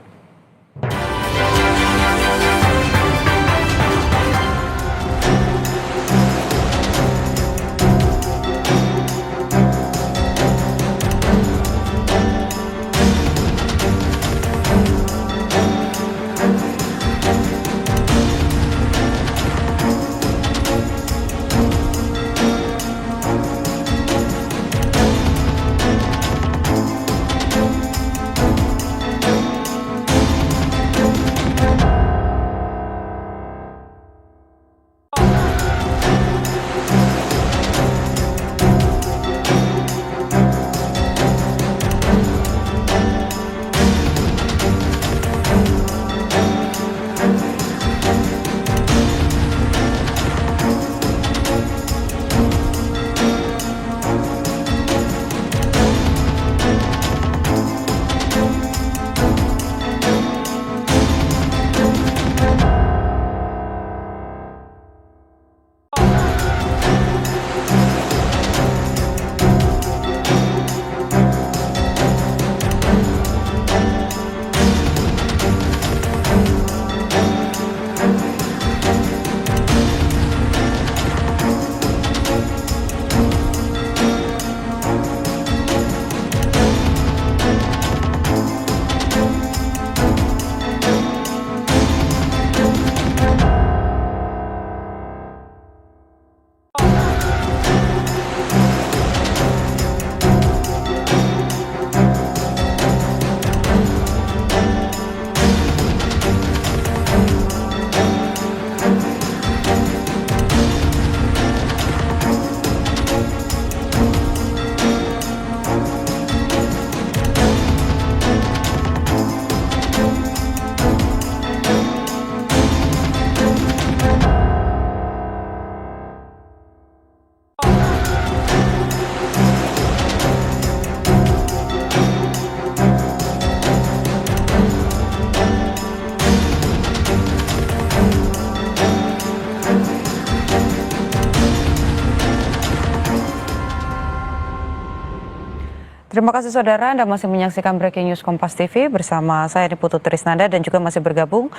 Speaker 10: Terima kasih saudara, Anda masih menyaksikan Breaking News Kompas TV bersama saya Putu Trisnanda dan juga masih bergabung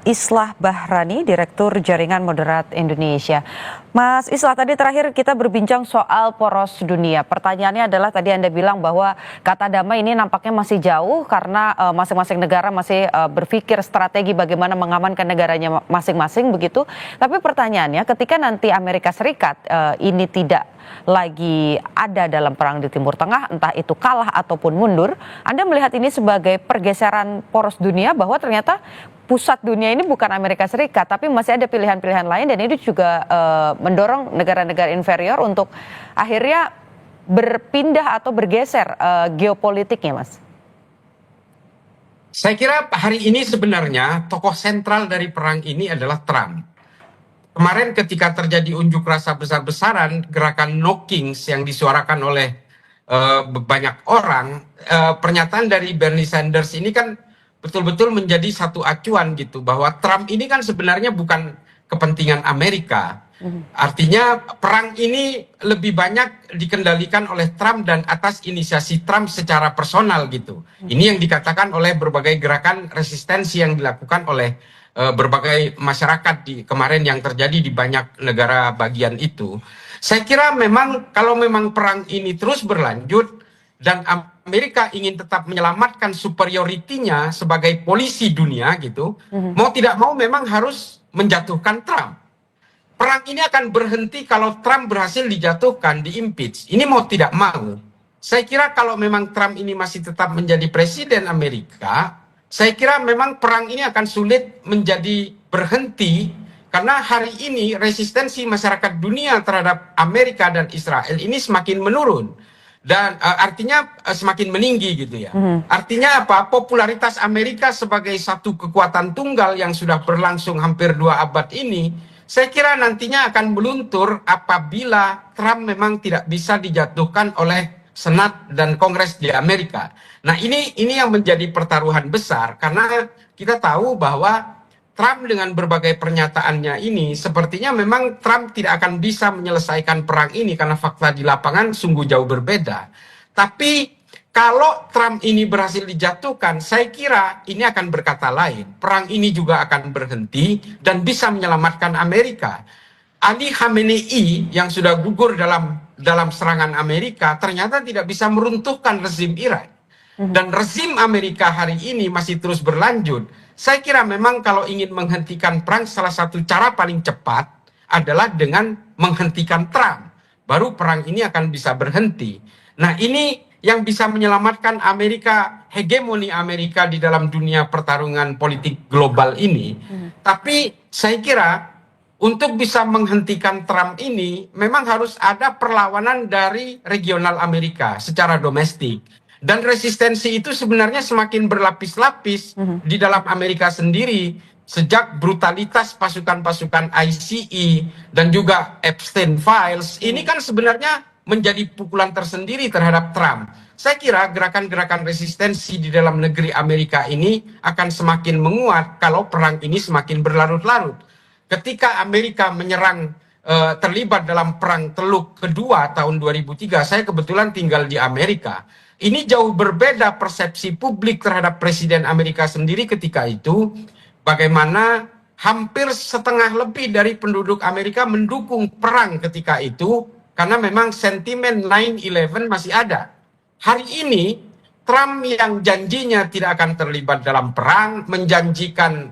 Speaker 10: Islah Bahrani, Direktur Jaringan Moderat Indonesia. Mas Islah, tadi terakhir kita berbincang soal poros dunia. Pertanyaannya adalah tadi Anda bilang bahwa kata damai ini nampaknya masih jauh karena masing-masing negara masih berpikir strategi bagaimana mengamankan negaranya masing-masing begitu. Tapi pertanyaannya ketika nanti Amerika Serikat ini tidak lagi ada dalam perang di Timur Tengah, entah itu kalah ataupun mundur, Anda melihat ini sebagai pergeseran poros dunia bahwa ternyata pusat dunia ini bukan Amerika Serikat, tapi masih ada pilihan-pilihan lain dan ini juga mendorong negara-negara inferior untuk akhirnya berpindah atau bergeser geopolitiknya, Mas.
Speaker 9: Saya kira hari ini sebenarnya tokoh sentral dari perang ini adalah Trump. Kemarin ketika terjadi unjuk rasa besar-besaran, gerakan no kings yang disuarakan oleh banyak orang, pernyataan dari Bernie Sanders ini kan betul-betul menjadi satu acuan gitu, bahwa Trump ini kan sebenarnya bukan kepentingan Amerika. Artinya perang ini lebih banyak dikendalikan oleh Trump dan atas inisiasi Trump secara personal gitu. Ini yang dikatakan oleh berbagai gerakan resistensi yang dilakukan oleh berbagai masyarakat kemarin yang terjadi di banyak negara bagian itu. Saya kira memang kalau memang perang ini terus berlanjut dan Amerika ingin tetap menyelamatkan superioritinya sebagai polisi dunia gitu, mau tidak mau memang harus menjatuhkan Trump. Perang ini akan berhenti kalau Trump berhasil dijatuhkan, diimpeach. Ini mau tidak mau. Saya kira kalau memang Trump ini masih tetap menjadi presiden Amerika, saya kira memang perang ini akan sulit menjadi berhenti karena hari ini resistensi masyarakat dunia terhadap Amerika dan Israel ini semakin menurun dan artinya semakin meninggi gitu ya. Artinya apa? Popularitas Amerika sebagai satu kekuatan tunggal yang sudah berlangsung hampir 2 abad ini, saya kira nantinya akan meluntur apabila Trump memang tidak bisa dijatuhkan oleh Senat dan Kongres di Amerika. Nah ini yang menjadi pertaruhan besar karena kita tahu bahwa Trump dengan berbagai pernyataannya ini sepertinya memang Trump tidak akan bisa menyelesaikan perang ini karena fakta di lapangan sungguh jauh berbeda. Tapi kalau Trump ini berhasil dijatuhkan, saya kira ini akan berkata lain. Perang ini juga akan berhenti dan bisa menyelamatkan Amerika. Ali Khamenei yang sudah gugur dalam serangan Amerika ternyata tidak bisa meruntuhkan rezim Iran. Dan rezim Amerika hari ini masih terus berlanjut. Saya kira memang kalau ingin menghentikan perang, salah satu cara paling cepat adalah dengan menghentikan Trump. Baru perang ini akan bisa berhenti. Nah ini yang bisa menyelamatkan Amerika, hegemoni Amerika di dalam dunia pertarungan politik global ini. Tapi saya kira untuk bisa menghentikan Trump ini memang harus ada perlawanan dari regional Amerika secara domestik. Dan resistensi itu sebenarnya semakin berlapis-lapis di dalam Amerika sendiri sejak brutalitas pasukan-pasukan ICE dan juga Epstein Files. Ini kan sebenarnya menjadi pukulan tersendiri terhadap Trump. Saya kira gerakan-gerakan resistensi di dalam negeri Amerika ini akan semakin menguat kalau perang ini semakin berlarut-larut. Ketika Amerika menyerang terlibat dalam perang Teluk kedua tahun 2003, saya kebetulan tinggal di Amerika. Ini jauh berbeda persepsi publik terhadap Presiden Amerika sendiri ketika itu. Bagaimana hampir setengah lebih dari penduduk Amerika mendukung perang ketika itu. Karena memang sentimen 9/11 masih ada. Hari ini Trump yang janjinya tidak akan terlibat dalam perang, menjanjikan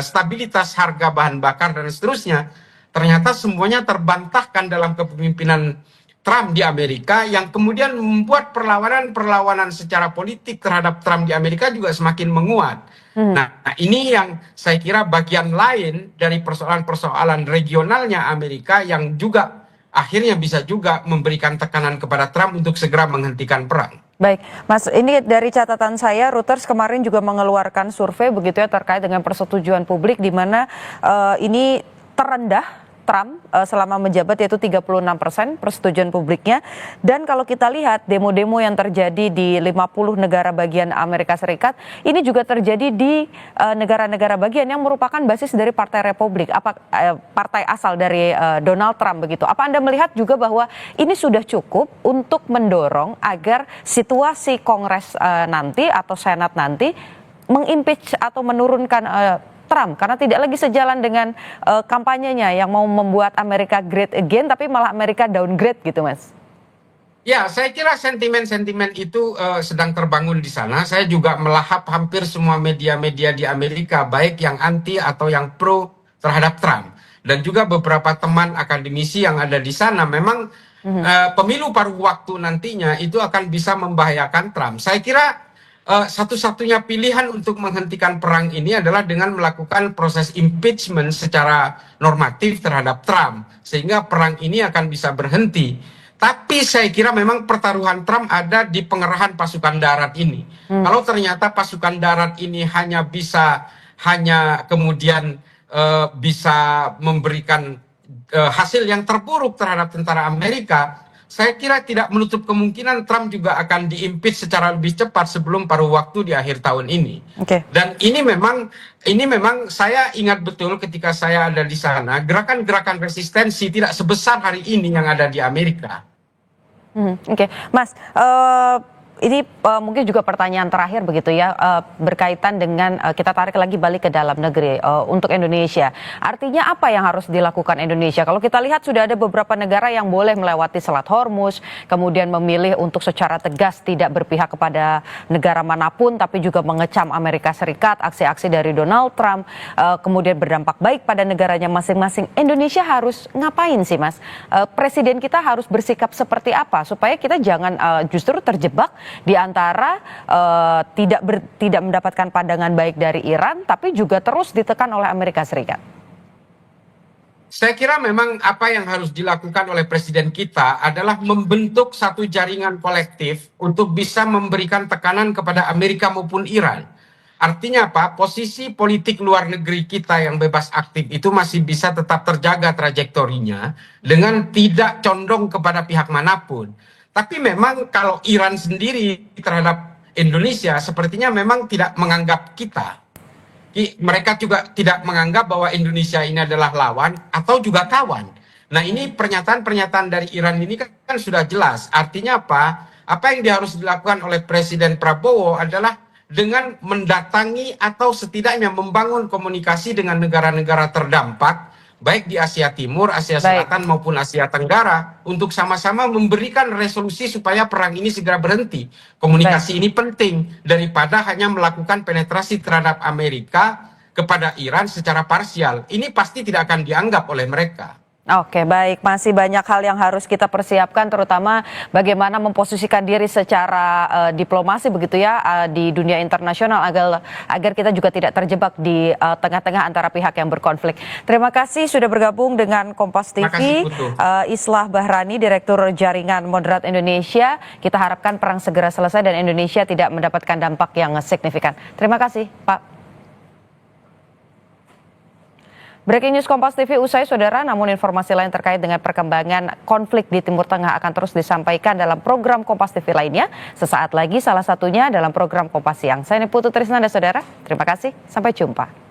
Speaker 9: stabilitas harga bahan bakar dan seterusnya, ternyata semuanya terbantahkan dalam kepemimpinan Trump di Amerika yang kemudian membuat perlawanan secara politik terhadap Trump di Amerika juga semakin menguat. Nah ini yang saya kira bagian lain dari persoalan-persoalan regionalnya Amerika yang juga akhirnya bisa juga memberikan tekanan kepada Trump untuk segera menghentikan perang.
Speaker 10: Baik, Mas, ini dari catatan saya, Reuters kemarin juga mengeluarkan survei begitu ya terkait dengan persetujuan publik di mana ini terendah Trump selama menjabat, yaitu 36% persetujuan publiknya. Dan kalau kita lihat demo-demo yang terjadi di 50 negara bagian Amerika Serikat, ini juga terjadi di negara-negara bagian yang merupakan basis dari Partai Republik, partai asal dari Donald Trump begitu. Apa Anda melihat juga bahwa ini sudah cukup untuk mendorong agar situasi Kongres nanti atau Senat nanti mengimpeach atau menurunkan Trump, karena tidak lagi sejalan dengan kampanyenya yang mau membuat Amerika great again, tapi malah Amerika downgrade gitu, Mas?
Speaker 9: Ya, saya kira sentimen-sentimen itu sedang terbangun di sana. Saya juga melahap hampir semua media-media di Amerika, baik yang anti atau yang pro terhadap Trump. Dan juga beberapa teman akademisi yang ada di sana, memang pemilu paruh waktu nantinya itu akan bisa membahayakan Trump. Saya kira satu-satunya pilihan untuk menghentikan perang ini adalah dengan melakukan proses impeachment secara normatif terhadap Trump, sehingga perang ini akan bisa berhenti. Tapi saya kira memang pertaruhan Trump ada di pengerahan pasukan darat ini. Kalau ternyata pasukan darat ini hanya kemudian bisa memberikan hasil yang terburuk terhadap tentara Amerika, saya kira tidak menutup kemungkinan Trump juga akan diimpeach secara lebih cepat sebelum paruh waktu di akhir tahun ini. Dan ini memang saya ingat betul ketika saya ada di sana, gerakan-gerakan resistensi tidak sebesar hari ini yang ada di Amerika.
Speaker 10: Mas, ini mungkin juga pertanyaan terakhir begitu ya, berkaitan dengan kita tarik lagi balik ke dalam negeri untuk Indonesia. Artinya apa yang harus dilakukan Indonesia? Kalau kita lihat sudah ada beberapa negara yang boleh melewati Selat Hormuz, kemudian memilih untuk secara tegas tidak berpihak kepada negara manapun, tapi juga mengecam Amerika Serikat, aksi-aksi dari Donald Trump, kemudian berdampak baik pada negaranya masing-masing. Indonesia harus ngapain sih, Mas? Presiden kita harus bersikap seperti apa supaya kita jangan justru terjebak di antara tidak mendapatkan pandangan baik dari Iran, tapi juga terus ditekan oleh Amerika Serikat?
Speaker 9: Saya kira memang apa yang harus dilakukan oleh presiden kita adalah membentuk satu jaringan kolektif untuk bisa memberikan tekanan kepada Amerika maupun Iran. Artinya apa? Posisi politik luar negeri kita yang bebas aktif itu masih bisa tetap terjaga trajektorinya dengan tidak condong kepada pihak manapun. Tapi memang kalau Iran sendiri terhadap Indonesia sepertinya memang tidak menganggap kita. Mereka juga tidak menganggap bahwa Indonesia ini adalah lawan atau juga kawan. Nah, ini pernyataan-pernyataan dari Iran ini kan sudah jelas. Artinya apa? Apa yang harus dilakukan oleh Presiden Prabowo adalah dengan mendatangi atau setidaknya membangun komunikasi dengan negara-negara terdampak, baik di Asia Timur, Asia Selatan maupun Asia Tenggara, untuk sama-sama memberikan resolusi supaya perang ini segera berhenti. Komunikasi ini penting daripada hanya melakukan penetrasi terhadap Amerika kepada Iran secara parsial. Ini pasti tidak akan dianggap oleh mereka.
Speaker 10: Oke, baik. Masih banyak hal yang harus kita persiapkan, terutama bagaimana memposisikan diri secara diplomasi begitu ya di dunia internasional agar kita juga tidak terjebak di tengah-tengah antara pihak yang berkonflik. Terima kasih sudah bergabung dengan Kompas TV. Islah Bahrani, Direktur Jaringan Moderat Indonesia. Kita harapkan perang segera selesai dan Indonesia tidak mendapatkan dampak yang signifikan. Terima kasih, Pak. Breaking News Kompas TV usai, saudara, namun informasi lain terkait dengan perkembangan konflik di Timur Tengah akan terus disampaikan dalam program Kompas TV lainnya. Sesaat lagi, salah satunya dalam program Kompas Siang. Saya Putu Trisnanda, saudara. Terima kasih, sampai jumpa.